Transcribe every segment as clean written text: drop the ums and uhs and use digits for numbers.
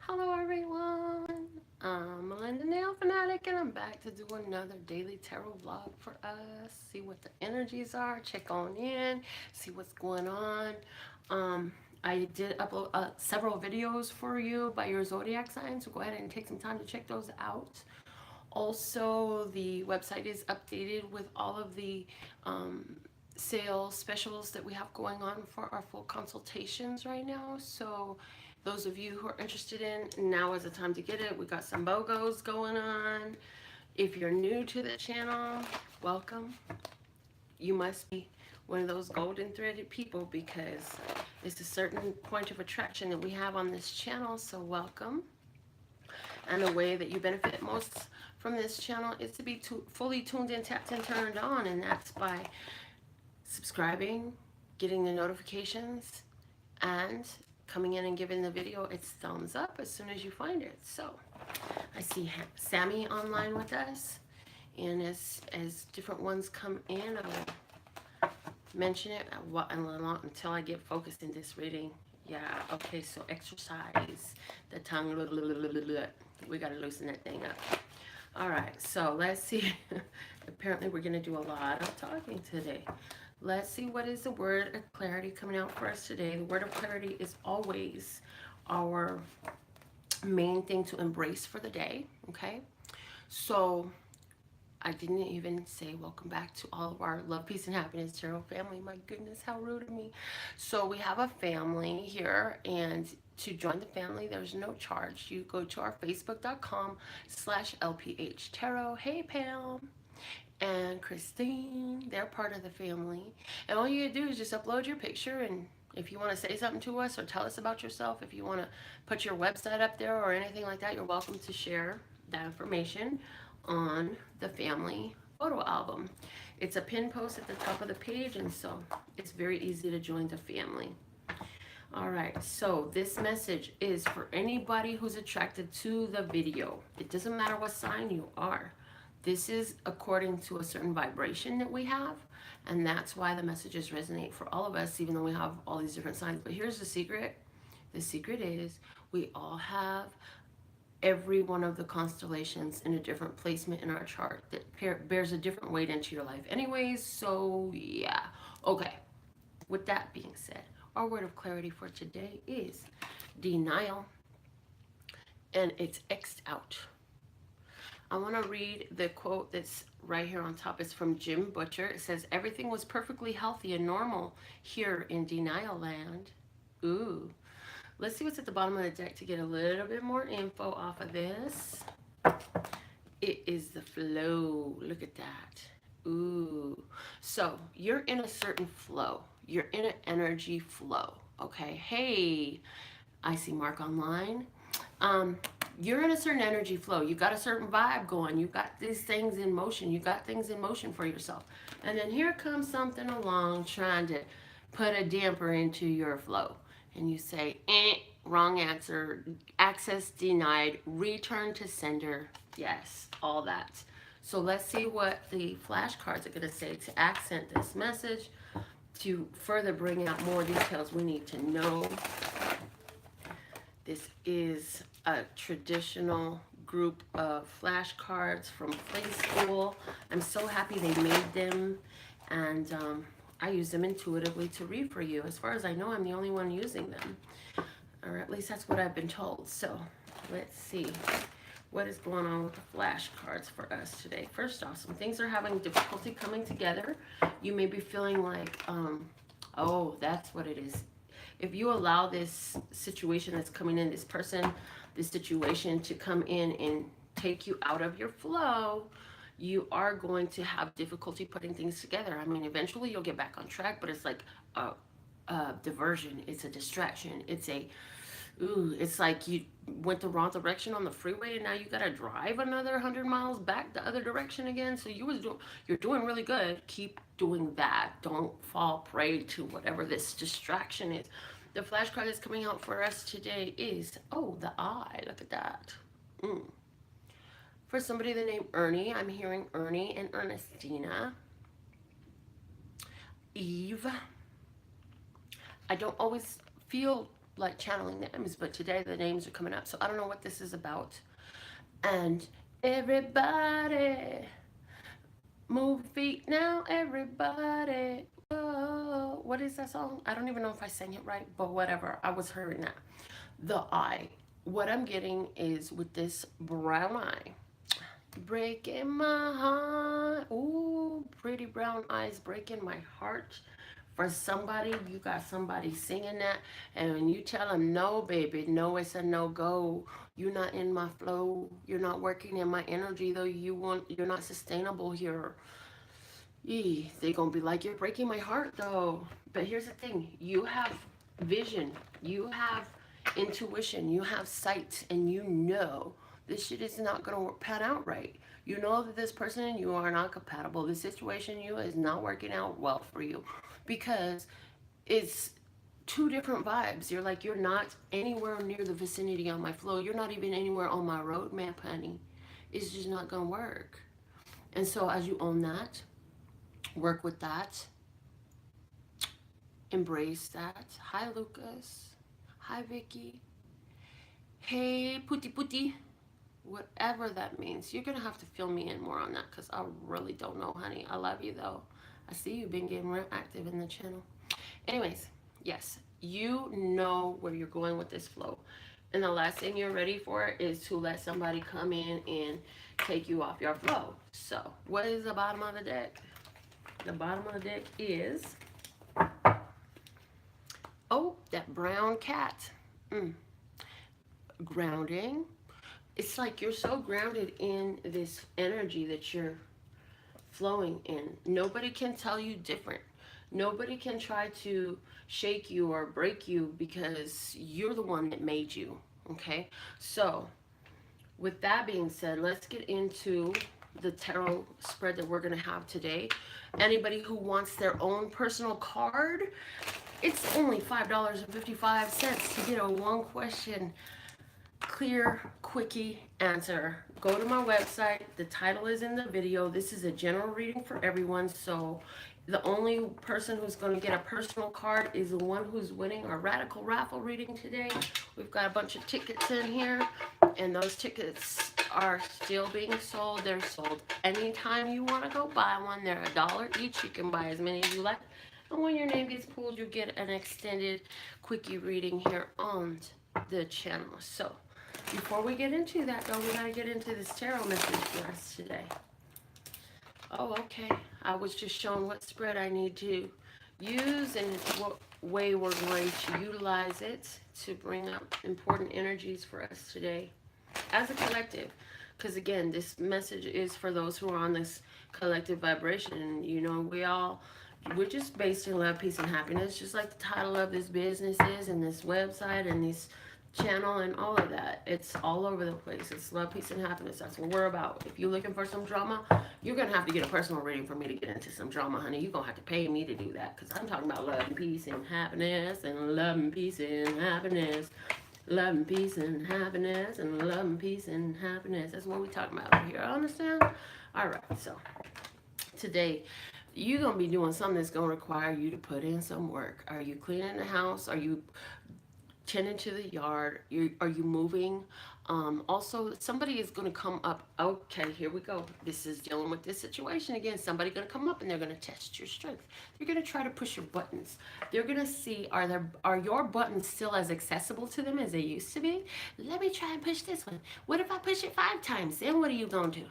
Hello everyone, I'm Melinda NailFanatic and I'm back to do another daily tarot vlog for us. See what the energies are, check on in, see what's going on. I did upload several videos for you by your zodiac sign, so go ahead and take some time to check those out. Also, the website is updated with all of the sales specials that we have going on for our full consultations right now. So those of you who are interested in, now is the time to get it. We got some BOGOs going on. If you're new to the channel, welcome. You must be one of those golden threaded people because it's a certain point of attraction that we have on this channel. So welcome. And the way that you benefit most from this channel is to be fully tuned in, tapped and turned on, and that's by subscribing, getting the notifications, and coming in and giving the video its thumbs up as soon as you find it. So I see Sammy online with us, and as different ones come in, I will mention it until I get focused in this reading. Yeah, okay, so exercise the tongue. We got to loosen that thing up. All right, so let's see. Apparently we're going to do a lot of talking today. Let's see, what is the word of clarity coming out for us today. The word of clarity is always our main thing to embrace for the day, okay? So I didn't even say welcome back to all of our love, peace, and happiness tarot family. My goodness, how rude of me. So we have a family here, and to join the family, there's no charge. You go to our facebook.com/LPHtarot. Hey, Pam and Christine, they're part of the family. And all you do is just upload your picture, and if you want to say something to us or tell us about yourself, if you want to put your website up there or anything like that, you're welcome to share that information on the family photo album. It's a pin post at the top of the page, and so it's very easy to join the family. All right, so this message is for anybody who's attracted to the video. It doesn't matter what sign you are. This is according to a certain vibration that we have, and that's why the messages resonate for all of us, even though we have all these different signs. But here's the secret. The secret is we all have every one of the constellations in a different placement in our chart that bears a different weight into your life anyways. So yeah, okay, with that being said, our word of clarity for today is denial, and it's X'd out. I want to read the quote that's right here on top. It's from Jim Butcher. It says, everything was perfectly healthy and normal here in denial land. Ooh. Let's see what's at the bottom of the deck to get a little bit more info off of this. It is the flow. Look at that. Ooh. So you're in a certain flow. You're in an energy flow. Okay. Hey, I see Mark online. You're in a certain energy flow. You got a certain vibe going. You got these things in motion. You got things in motion for yourself. And then here comes something along trying to put a damper into your flow. And you say, wrong answer, access denied, return to sender. Yes, all that. So let's see what the flashcards are going to say to accent this message, to further bring out more details we need to know. This is a traditional group of flashcards from Play School. I'm so happy they made them, and I use them intuitively to read for you. As far as I know, I'm the only one using them, or at least that's what I've been told. So let's see what is going on with the flashcards for us today. First off, some things are having difficulty coming together. You may be feeling like, oh, that's what it is. If you allow this situation that's coming in, this person, this situation to come in and take you out of your flow, you are going to have difficulty putting things together. I mean, eventually you'll get back on track, but it's like a diversion. It's a distraction. It's like you went the wrong direction on the freeway, and now you gotta drive another 100 miles back the other direction again. So you're doing really good. Keep doing that. Don't fall prey to whatever this distraction is. The flashcard that's coming out for us today is, oh, the eye. Look at that. For somebody the name Ernie, I'm hearing Ernie and Ernestina. Eve. I don't always feel like channeling names, but today the names are coming up. So I don't know what this is about. And everybody, move feet now, everybody. Whoa. What is that song? I don't even know if I sang it right, but whatever. I was hearing that. The eye. What I'm getting is with this brown eye. Breaking my heart. Ooh, pretty brown eyes breaking my heart. For somebody, you got somebody singing that, and when you tell them, no, baby, no, it's a no-go. You're not in my flow. You're not working in my energy, though you're not sustainable here. They're going to be like, you're breaking my heart, though. But here's the thing. You have vision. You have intuition. You have sight, and you know this shit is not going to pan out right. You know that this person and you are not compatible. The situation you is not working out well for you because it's two different vibes. You're not anywhere near the vicinity on my flow. You're not even anywhere on my roadmap, honey. It's just not going to work. And so as you own that, work with that, embrace that. Hi, Lucas. Hi, Vicky. Hey, Pooty Pooty. Whatever that means. You're going to have to fill me in more on that because I really don't know, honey. I love you, though. I see you've been getting real active in the channel. Anyways, yes, you know where you're going with this flow. And the last thing you're ready for is to let somebody come in and take you off your flow. So, what is the bottom of the deck? The bottom of the deck is, oh, that brown cat. Grounding. It's like you're so grounded in this energy that you're flowing in. Nobody can tell you different. Nobody can try to shake you or break you because you're the one that made you. Okay? So, with that being said, let's get into the tarot spread that we're going to have today. Anybody who wants their own personal card, it's only $5.55 to get a one question clear, quickie answer. Go to my website. The title is in the video. This is a general reading for everyone. So the only person who's going to get a personal card is the one who's winning our radical raffle reading today. We've got a bunch of tickets in here, and those tickets are still being sold. They're sold anytime you want to go buy one. They're $1 each. You can buy as many as you like. And when your name gets pulled, you get an extended quickie reading here on the channel. So before we get into that, though, we got to get into this tarot message for us today. Oh, okay. I was just showing what spread I need to use and what way we're going to utilize it to bring up important energies for us today as a collective. Because, again, this message is for those who are on this collective vibration. And, you know, we're just based in love, peace, and happiness, just like the title of this business is and this website and this channel and all of that. It's all over the place. It's love, peace, and happiness. That's what we're about. If you're looking for some drama, you're going to have to get a personal reading for me to get into some drama, honey. You're going to have to pay me to do that because I'm talking about love and peace and happiness and love and peace and happiness. Love and peace and happiness and love and peace and happiness. That's what we're talking about here. Understand? All right. So today, you're going to be doing something that's going to require you to put in some work. Are you cleaning the house? Are you tending to the yard? Are you moving? Also, somebody is going to come up. Okay, here we go. This is dealing with this situation again. Somebody going to come up and they're going to test your strength. They're going to try to push your buttons. They're going to see, are your buttons still as accessible to them as they used to be? Let me try and push this one. What if I push it 5 times? Then what are you going to do?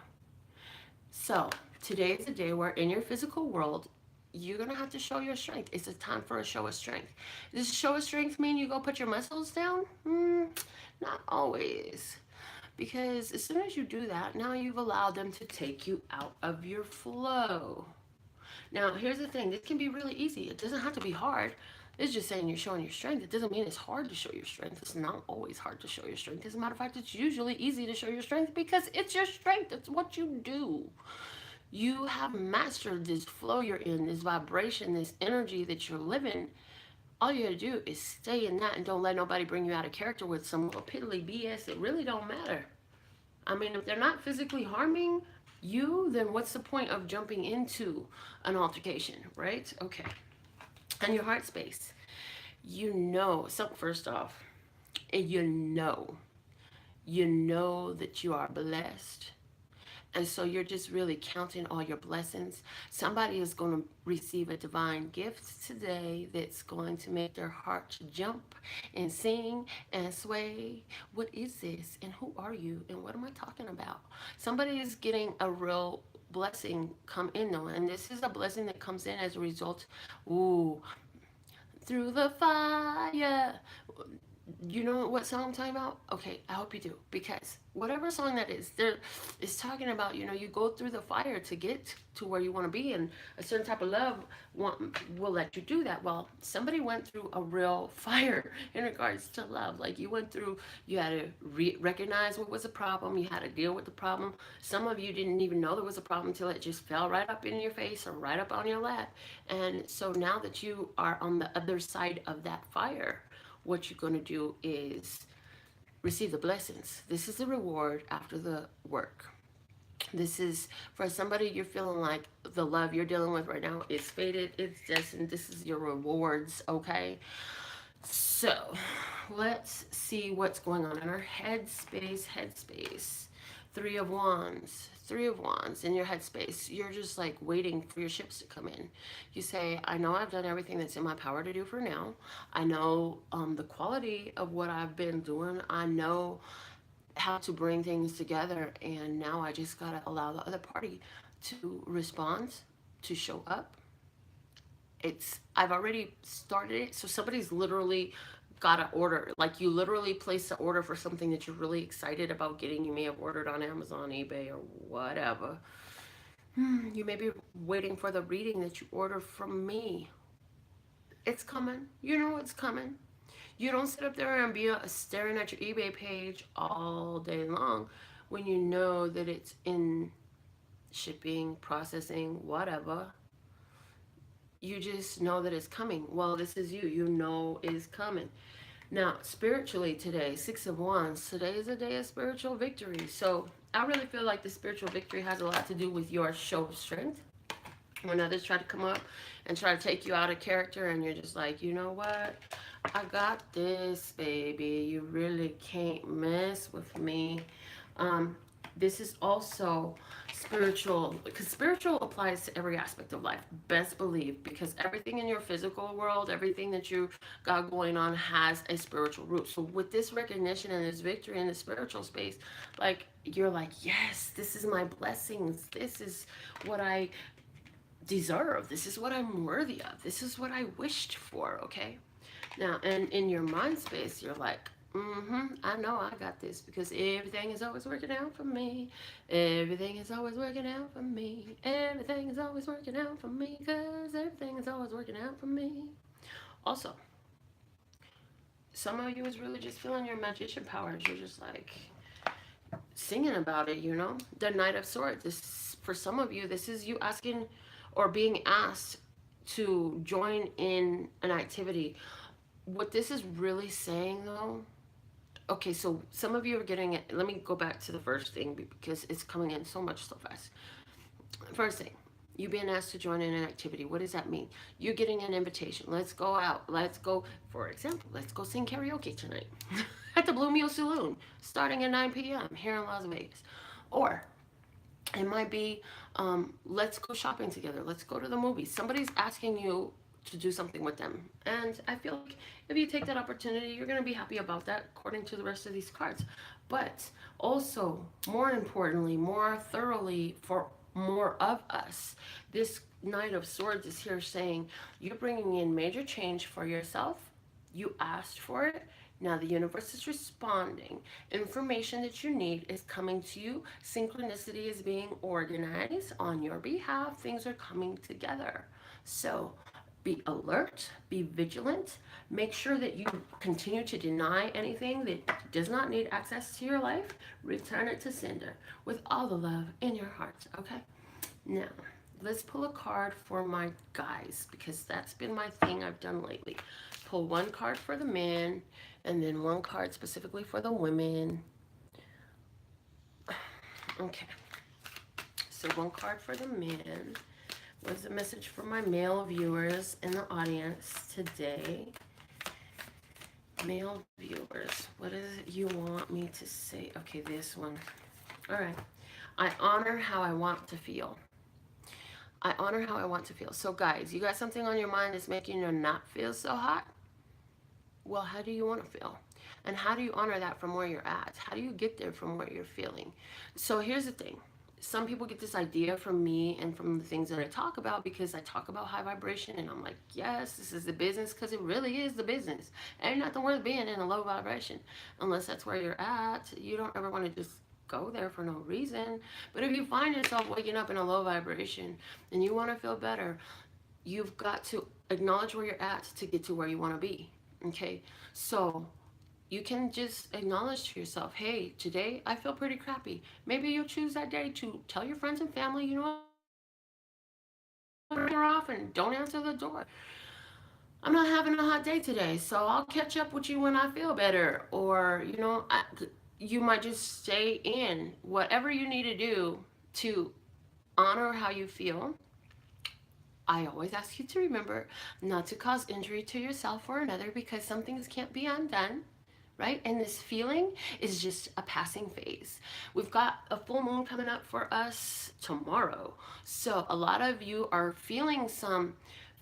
So today is a day where in your physical world, you're going to have to show your strength. It's a time for a show of strength. Does show of strength mean you go put your muscles down? Not always. Because as soon as you do that, now you've allowed them to take you out of your flow. Now, here's the thing. This can be really easy. It doesn't have to be hard. It's just saying you're showing your strength. It doesn't mean it's hard to show your strength. It's not always hard to show your strength. As a matter of fact, it's usually easy to show your strength because it's your strength. It's what you do. You have mastered this flow you're in, this vibration, this energy that you're living. All you gotta do is stay in that and don't let nobody bring you out of character with some little piddly BS. It really don't matter. I mean, if they're not physically harming you, then what's the point of jumping into an altercation, right? Okay. And your heart space. You know, so first off, you know that you are blessed. And so you're just really counting all your blessings. Somebody is going to receive a divine gift today that's going to make their heart jump and sing and sway. What is this? And who are you? And what am I talking about? Somebody is getting a real blessing come in though. And this is a blessing that comes in as a result. Ooh, through the fire. You know what song I'm talking about? Okay, I hope you do. Because whatever song that is, there is talking about, you know, you go through the fire to get to where you want to be, and a certain type of love will let you do that. Well, somebody went through a real fire in regards to love. Like you went through, you had to recognize what was a problem, you had to deal with the problem. Some of you didn't even know there was a problem until it just fell right up in your face or right up on your lap. And so now that you are on the other side of that fire, what you're going to do is receive the blessings. This is the reward after the work. This is for somebody you're feeling like the love you're dealing with right now is faded, it's destined. This is your rewards, okay? So let's see what's going on in our headspace. Three of Wands. Three of Wands in your headspace. You're just like waiting for your ships to come in. You say, I know I've done everything that's in my power to do for now. I know the quality of what I've been doing. I know how to bring things together. And now I just got to allow the other party to respond, to show up. I've already started it. So somebody's literally got an order. Like you literally place an order for something that you're really excited about getting. You may have ordered on Amazon, eBay, or whatever. You may be waiting for the reading that you order from me. It's coming. You know it's coming. You don't sit up there and be staring at your eBay page all day long when you know that it's in shipping, processing, whatever. You just know that it's coming. Well, this is you. You know it is coming. Now, spiritually today, Six of Wands, today is a day of spiritual victory. So I really feel like the spiritual victory has a lot to do with your show of strength. When others try to come up and try to take you out of character and you're just like, you know what? I got this, baby. You really can't mess with me. This is also spiritual, because spiritual applies to every aspect of life, best believe, because everything in your physical world, everything that you got going on has a spiritual root. So with this recognition and this victory in the spiritual space, like you're like, yes, this is my blessings, this is what I deserve, this is what I'm worthy of, this is what I wished for. Okay, now, and in your mind space, you're like, I know I got this because everything is always working out for me. Everything is always working out for me. Everything is always working out for me because everything is always working out for me. Also, some of you is really just feeling your magician powers. You're just like singing about it, you know? The Knight of Swords. This, for some of you, this is you asking or being asked to join in an activity. What this is really saying though, okay, so some of you are getting it. Let me go back to the first thing because it's coming in so much so fast. First thing, you being asked to join in an activity. What does that mean? You're getting an invitation. Let's go out. Let's go, for example, let's go sing karaoke tonight at the Blue Mule Saloon starting at 9 p.m. here in Las Vegas. Or it might be, let's go shopping together. Let's go to the movies. Somebody's asking you to do something with them. And I feel like if you take that opportunity, you're going to be happy about that according to the rest of these cards. But also, more importantly, more thoroughly, for more of us, this Knight of Swords is here saying you're bringing in major change for yourself. You asked for it. Now the universe is responding. Information that you need is coming to you. Synchronicity is being organized on your behalf. Things are coming together. So be alert, be vigilant, make sure that you continue to deny anything that does not need access to your life. Return it to sender with all the love in your heart, okay? Now, let's pull a card for my guys because that's been my thing I've done lately. Pull one card for the men and then one card specifically for the women. Okay, so one card for the men. What's the message for my male viewers in the audience today? Male viewers, what is it you want me to say? Okay, this one. All right. I honor how I want to feel. I honor how I want to feel. So, guys, you got something on your mind that's making you not feel so hot? Well, how do you want to feel? And how do you honor that from where you're at? How do you get there from what you're feeling? So, here's the thing. Some people get this idea from me and from the things that I talk about because I talk about high vibration and I'm like, yes, this is the business because it really is the business. Ain't nothing worth being in a low vibration unless that's where you're at. You don't ever want to just go there for no reason. But if you find yourself waking up in a low vibration and you want to feel better, you've got to acknowledge where you're at to get to where you want to be. Okay, so you can just acknowledge to yourself, hey, today I feel pretty crappy. Maybe you'll choose that day to tell your friends and family, you know what, you're off and don't answer the door. I'm not having a hot day today, so I'll catch up with you when I feel better. Or, you might just stay in. Whatever you need to do to honor how you feel, I always ask you to remember not to cause injury to yourself or another because some things can't be undone, right? And this feeling is just a passing phase. We've got a full moon coming up for us tomorrow. So a lot of you are feeling some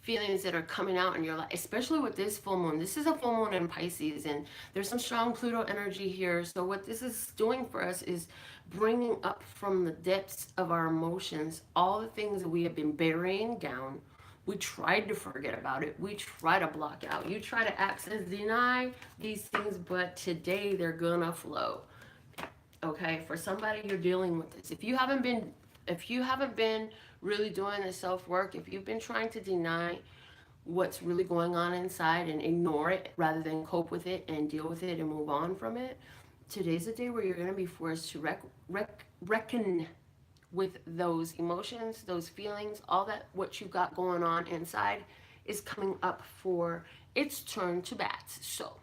feelings that are coming out in your life, especially with this full moon. This is a full moon in Pisces, and there's some strong Pluto energy here. So what this is doing for us is bringing up from the depths of our emotions all the things that we have been burying down. We tried to forget about it. We try to block out. You try to access, deny these things, but today they're gonna flow. Okay, for somebody you're dealing with this. If you haven't been really doing the self-work, if you've been trying to deny what's really going on inside and ignore it rather than cope with it and deal with it and move on from it, today's the day where you're going to be forced to reckon with those emotions, those feelings, all that what you got going on inside is coming up for its turn to bat. So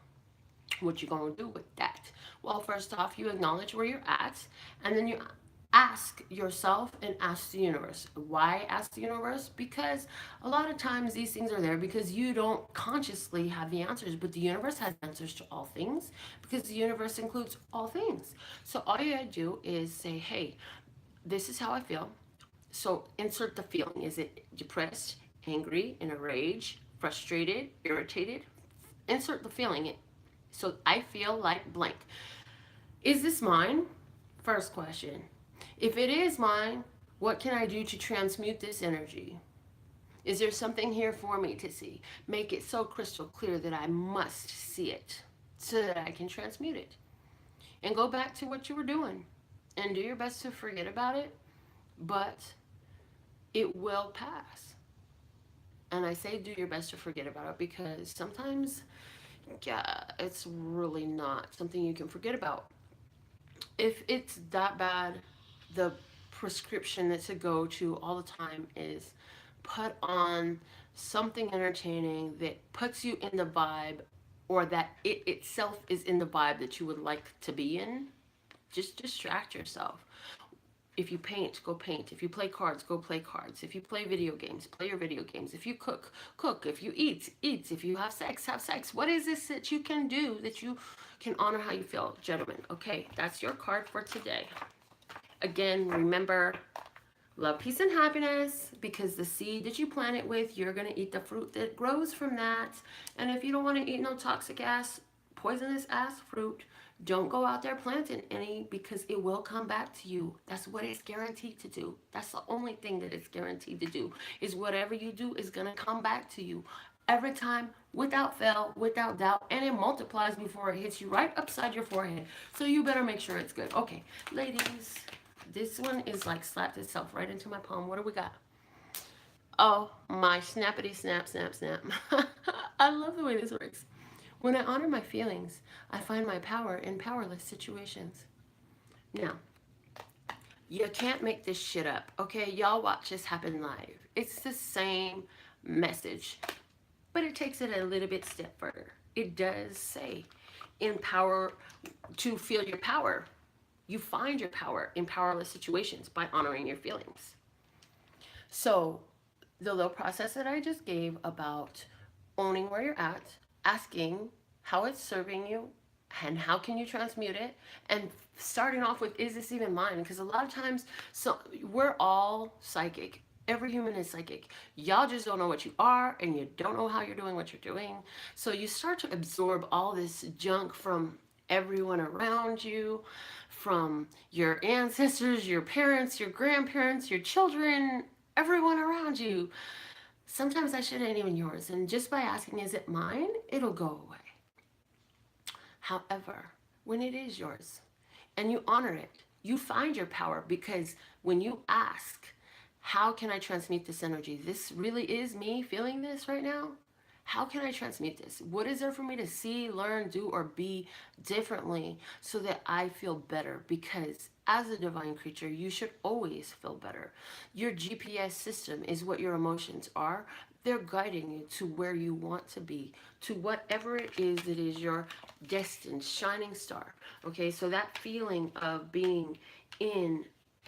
what you gonna do with that? Well, first off, you acknowledge where you're at, and then you ask yourself and ask the universe. Why ask the universe? Because a lot of times these things are there because you don't consciously have the answers, but the universe has answers to all things because the universe includes all things. So all you gotta do is say, hey, this is how I feel. So insert the feeling. Is it depressed, angry, in a rage, frustrated, irritated? Insert the feeling. So I feel like blank. Is this mine? First question. If it is mine, what can I do to transmute this energy? Is there something here for me to see? Make it so crystal clear that I must see it so that I can transmute it. And go back to what you were doing and do your best to forget about it, but it will pass. And I say do your best to forget about it because sometimes, yeah, it's really not something you can forget about. If it's that bad, the prescription that to go to all the time is put on something entertaining that puts you in the vibe or that it itself is in the vibe that you would like to be in. Just distract yourself. If you paint, go paint. If you play cards, go play cards. If you play video games, play your video games. If you cook, cook. If you eat, eat. If you have sex. What is this that you can do that you can honor how you feel, gentlemen? Okay, that's your card for today. Again, remember, love, peace, and happiness, because the seed that you plant it with, you're going to eat the fruit that grows from that. And if you don't want to eat no toxic ass, poisonous ass fruit, don't go out there planting any because it will come back to you. That's what it's guaranteed to do. That's the only thing that it's guaranteed to do is whatever you do is going to come back to you every time without fail, without doubt, and it multiplies before it hits you right upside your forehead. So you better make sure it's good. Okay, ladies, this one is like slapped itself right into my palm. What do we got? Oh, my snappity snap, snap, snap. I love the way this works. When I honor my feelings, I find my power in powerless situations. Now, you can't make this shit up, okay? Y'all watch this happen live. It's the same message, but it takes it a little bit step further. It does say, empower to feel your power. You find your power in powerless situations by honoring your feelings. So, the little process that I just gave about owning where you're at, asking how it's serving you, and how can you transmute it, and starting off with, is this even mine? Because a lot of times, so we're all psychic. Every human is psychic. Y'all just don't know what you are, and you don't know how you're doing what you're doing. So you start to absorb all this junk from everyone around you, from your ancestors, your parents, your grandparents, your children, everyone around you. Sometimes that shit ain't even yours. And just by asking, is it mine? It'll go away. However, when it is yours and you honor it, you find your power, because when you ask, how can I transmute this energy? This really is me feeling this right now. How can I transmute this? What is there for me to see, learn, do, or be differently so that I feel better? Because as a divine creature, you should always feel better. Your GPS system is what your emotions are. They're guiding you to where you want to be, to whatever it is that is your destined shining star. Okay, so that feeling of being in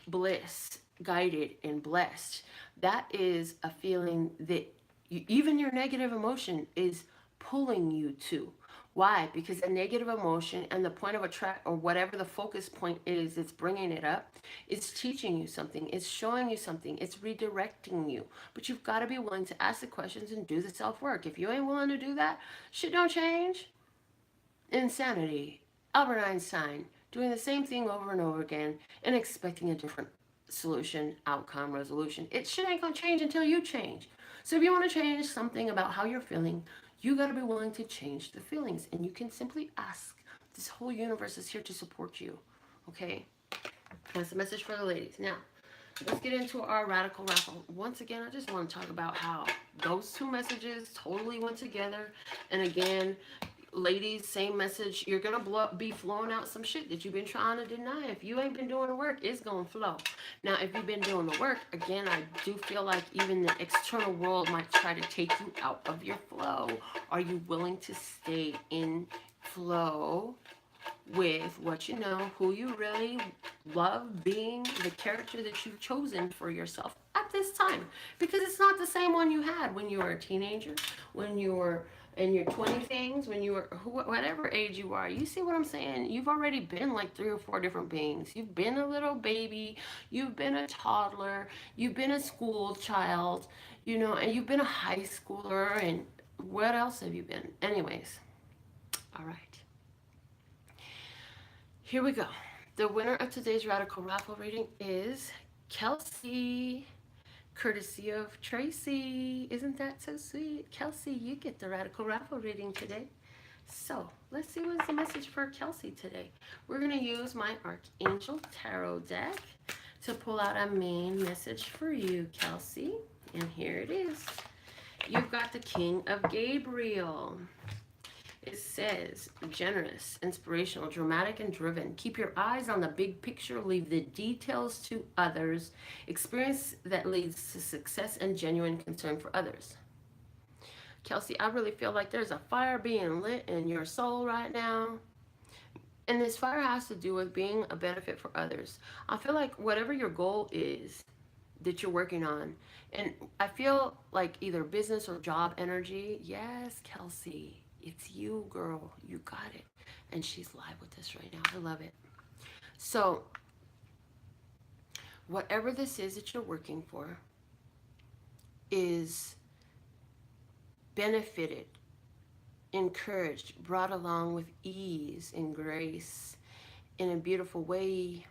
bliss, guided and blessed, that is a feeling that even your negative emotion is pulling you to. Why? Because a negative emotion and the point of attract, or whatever the focus point is, it's bringing it up. It's teaching you something. It's showing you something. It's redirecting you. But you've got to be willing to ask the questions and do the self work. If you ain't willing to do that, shit don't change. Insanity. Albert Einstein doing the same thing over and over again and expecting a different solution, outcome, resolution. It shit ain't gonna change until you change. So if you want to change something about how you're feeling, you got to be willing to change the feelings, and you can simply ask. This whole universe is here to support you. Okay, that's a message for the ladies. Now let's get into our radical raffle. Once again, I just want to talk about how those two messages totally went together. And again, ladies, same message. You're gonna be flowing out some shit that you've been trying to deny. If you ain't been doing the work, it's gonna flow. Now, if you've been doing the work, again, I do feel like even the external world might try to take you out of your flow. Are you willing to stay in flow with what you know, who you really love being, the character that you've chosen for yourself at this time? Because it's not the same one you had when you were a teenager, when you were in your 20 things, when you were whatever age you are. You see what I'm saying? You've already been like 3 or 4 different beings. You've been a little baby, you've been a toddler, you've been a school child, you know, and you've been a high schooler, and what else have you been? Anyways, all right. Here we go. The winner of today's Radical Raffle reading is Kelsey, courtesy of Tracy. Isn't that so sweet? Kelsey, you get the Radical Raffle reading today. So let's see what's the message for Kelsey today. We're going to use my Archangel Tarot deck to pull out a main message for you, Kelsey. And here it is. You've got the King of Gabriel. It says, generous, inspirational, dramatic, and driven. Keep your eyes on the big picture. Leave the details to others. Experience that leads to success and genuine concern for others. Kelsey, I really feel like there's a fire being lit in your soul right now. And this fire has to do with being a benefit for others. I feel like whatever your goal is that you're working on, and I feel like either business or job energy. Yes, Kelsey. It's you, girl. You got it. And she's live with us right now. I love it. So, whatever this is that you're working for is benefited, encouraged, brought along with ease and grace in a beautiful way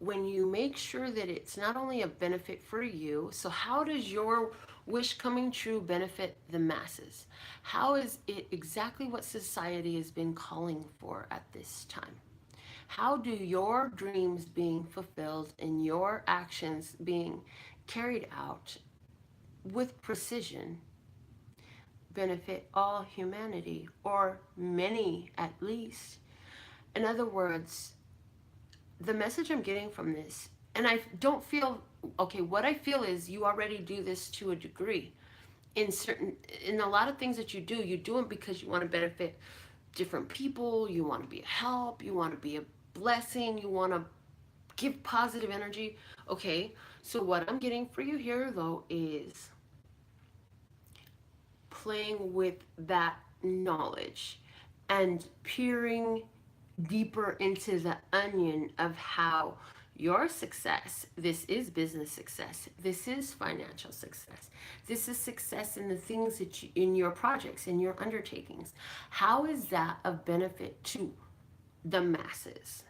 when you make sure that it's not only a benefit for you. So how does your wish coming true benefit the masses? How is it exactly what society has been calling for at this time? How do your dreams being fulfilled and your actions being carried out with precision benefit all humanity, or many at least? In other words, the message I'm getting from this, and I don't feel, okay, what I feel is you already do this to a degree. In a lot of things that you do them because you want to benefit different people, you want to be a help, you want to be a blessing, you want to give positive energy. Okay, so what I'm getting for you here though is playing with that knowledge. and peering deeper into the onion of how your success, this is business success, this is financial success, this is success in the things that you, in your projects, in your undertakings. How is that of benefit to the masses?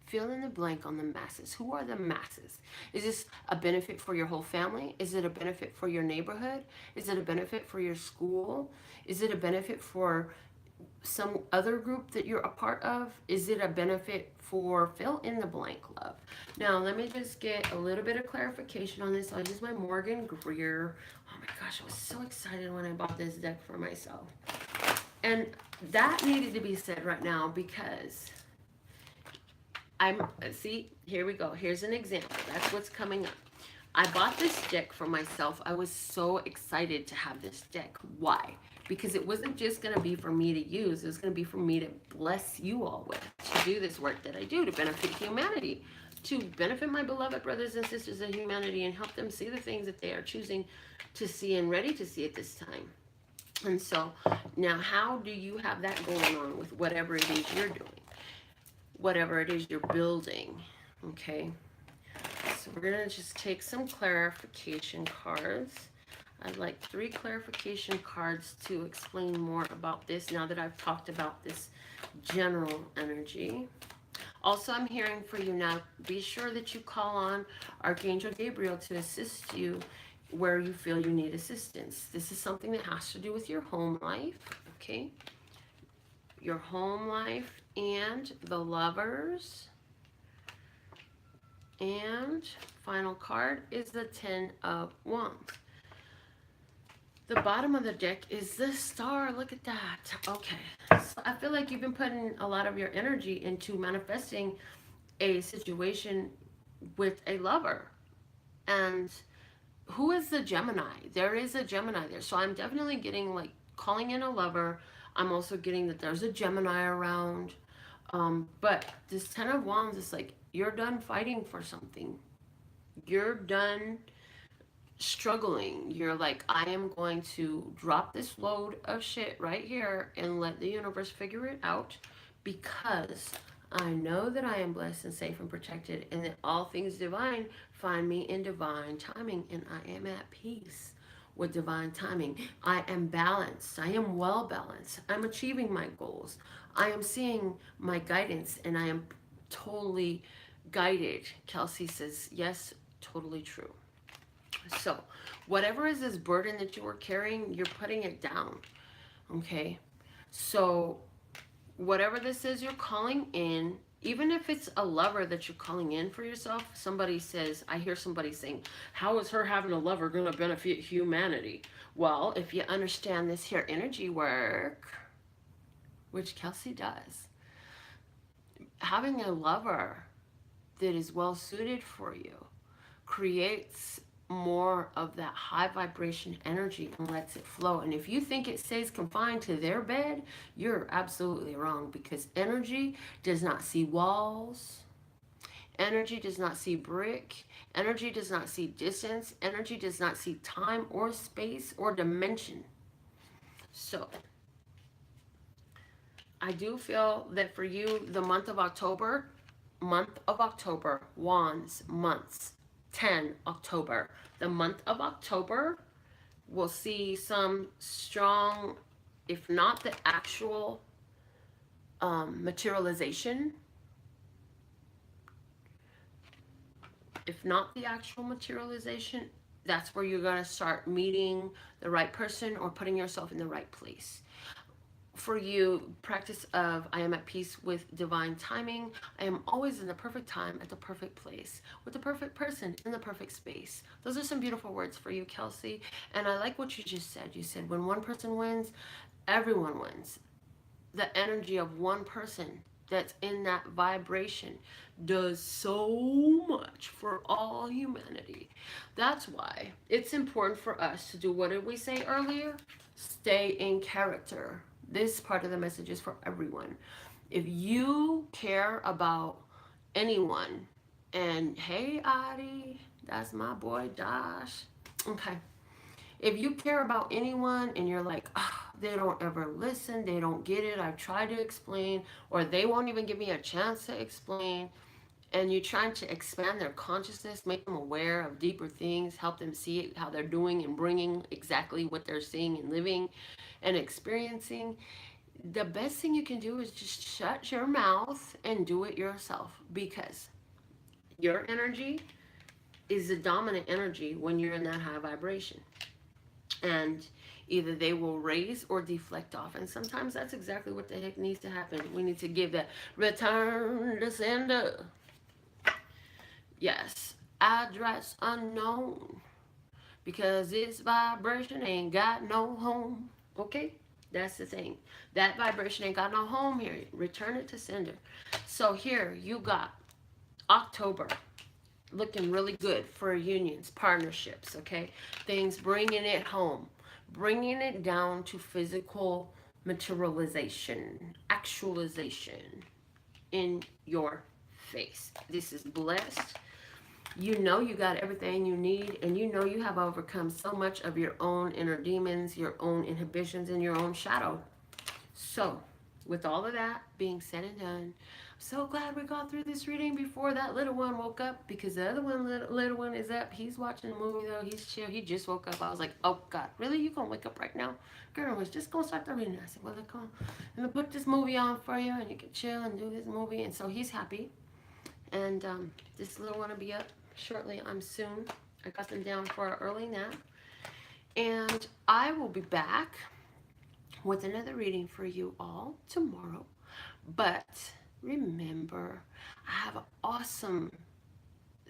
Fill in the blank on the masses. Who are the masses? Is this a benefit for your whole family? Is it a benefit for your neighborhood? Is it a benefit for your school? Is it a benefit for some other group that you're a part of? Is it a benefit for fill in the blank, love? Now, let me just get a little bit of clarification on this. I'll use my Morgan Greer. Oh my gosh, I was so excited when I bought this deck for myself. And that needed to be said right now because see, here we go. Here's an example. That's what's coming up. I bought this deck for myself. I was so excited to have this deck. Why? Because it wasn't just going to be for me to use. It was going to be for me to bless you all with, to do this work that I do, to benefit humanity, to benefit my beloved brothers and sisters of humanity and help them see the things that they are choosing to see and ready to see at this time. And so now how do you have that going on with whatever it is you're doing? Whatever it is you're building, okay? So we're going to just take some clarification cards. I'd like 3 clarification cards to explain more about this now that I've talked about this general energy. Also, I'm hearing for you now, be sure that you call on Archangel Gabriel to assist you where you feel you need assistance. This is something that has to do with your home life, okay? Your home life and the Lovers. And final card is the 10 of Wands. The bottom of the deck is the Star. Look at that. Okay. So I feel like you've been putting a lot of your energy into manifesting a situation with a lover. And who is the Gemini? There is a Gemini there. So I'm definitely getting like calling in a lover. I'm also getting that there's a Gemini around. But this 10 of Wands is like, you're done fighting for something. You're done struggling. You're like, I am going to drop this load of shit right here and let the universe figure it out, because I know that I am blessed and safe and protected, and that all things divine find me in divine timing, and I am at peace with divine timing. I am balanced. I am well balanced. I'm achieving my goals. I am seeing my guidance, and I am totally guided. Kelsey says, yes, totally true. So whatever is this burden that you were carrying, you're putting it down. Okay. So whatever this is you're calling in, even if it's a lover that you're calling in for yourself, somebody says, I hear somebody saying, how is her having a lover going to benefit humanity? Well, if you understand this here energy work, which Kelsey does, having a lover that is well suited for you creates more of that high vibration energy and lets it flow. And if you think it stays confined to their bed, you're absolutely wrong, because energy does not see walls. Energy does not see brick. Energy does not see distance. Energy does not see time or space or dimension. So I do feel that for you, the month of October, Wands, months, 10 October. The month of October will see some strong, if not the actual materialization, that's where you're going to start meeting the right person or putting yourself in the right place. For you, practice of I am at peace with divine timing. I am always in the perfect time at the perfect place with the perfect person in the perfect space. Those are some beautiful words for you, Kelsey. And I like what you just said. You said when one person wins, everyone wins. The energy of one person that's in that vibration does so much for all humanity. That's why it's important for us to do, what did we say earlier? Stay in character. This part of the message is for everyone. If you care about anyone, and hey, Adi, that's my boy Josh. Okay. If you care about anyone and you're like, oh, they don't ever listen, they don't get it, I've tried to explain, or they won't even give me a chance to explain, and you're trying to expand their consciousness, make them aware of deeper things, help them see it, how they're doing and bringing exactly what they're seeing and living and experiencing, the best thing you can do is just shut your mouth and do it yourself, because your energy is the dominant energy when you're in that high vibration. And either they will raise or deflect off. And sometimes that's exactly what the heck needs to happen. We need to give that return to sender. Yes, address unknown, because this vibration ain't got no home. Okay, that's the thing. That vibration ain't got no home here. Return it to sender. So here you got October looking really good for unions, partnerships, okay? Things bringing it home, bringing it down to physical materialization, actualization in your face. This is blessed. You know you got everything you need, and you know you have overcome so much of your own inner demons, your own inhibitions, and your own shadow. So, with all of that being said and done, I'm so glad we got through this reading before that little one woke up, because the other one, little one, is up. He's watching a movie though. He's chill. He just woke up. I was like, oh God, really? You gonna wake up right now? Girl was just gonna start the reading. I said, well, come on. I'm gonna put this movie on for you, and you can chill and do this movie. And so he's happy. And this little one will be up shortly. I'm soon. I got them down for an early nap. And I will be back with another reading for you all tomorrow. But remember, I have an awesome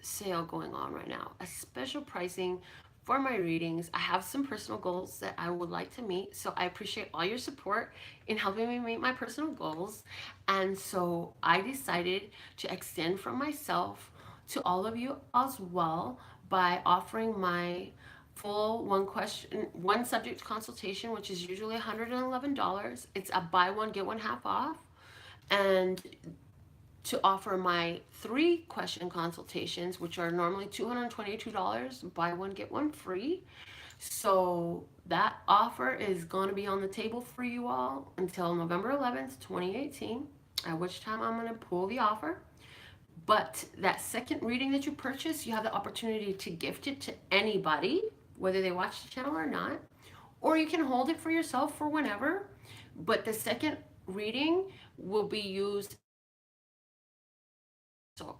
sale going on right now, a special pricing for my readings. I have some personal goals that I would like to meet, so I appreciate all your support in helping me meet my personal goals. And so I decided to extend from myself to all of you as well by offering my full one subject consultation, which is usually $111. It's a buy one get one half off. And to offer my 3 question consultations, which are normally $222, buy one get one free. So that offer is going to be on the table for you all until November 11th, 2018, at which time I'm going to pull the offer. But that second reading that you purchase, you have the opportunity to gift it to anybody, whether they watch the channel or not, or you can hold it for yourself for whenever. But the second reading will be used. So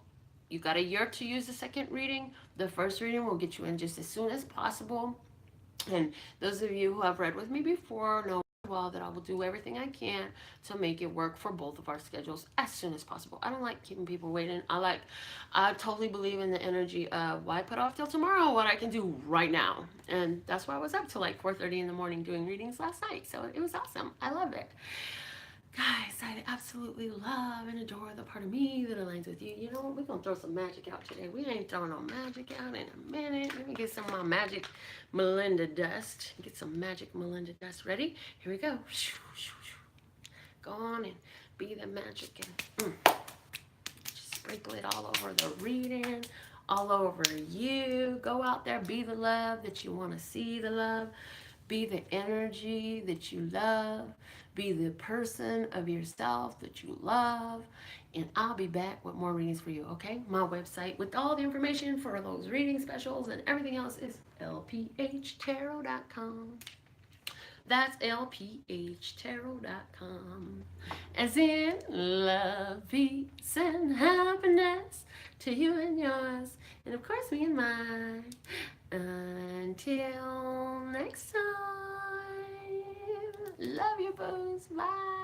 you got a year to use the second reading. The first reading will get you in just as soon as possible. And those of you who have read with me before know well that I will do everything I can to make it work for both of our schedules as soon as possible. I don't like keeping people waiting. I totally believe in the energy of why put off till tomorrow what I can do right now. And that's why I was up till like 4:30 in the morning doing readings last night. So it was awesome. I love it. Guys, I absolutely love and adore the part of me that aligns with you. You know what? We're going to throw some magic out today. We ain't throwing no magic out in a minute. Let me get some of my magic Melinda dust. Get some magic Melinda dust ready. Here we go. Go on and be the magic. And just sprinkle it all over the reading, all over you. Go out there. Be the love that you want to see the love. Be the energy that you love. Be the person of yourself that you love. And I'll be back with more readings for you, okay? My website with all the information for those reading specials and everything else is LPHtarot.com. That's LPHtarot.com. As in love, peace, and happiness to you and yours. And of course, me and mine. Until next time. Love you, boos. Bye.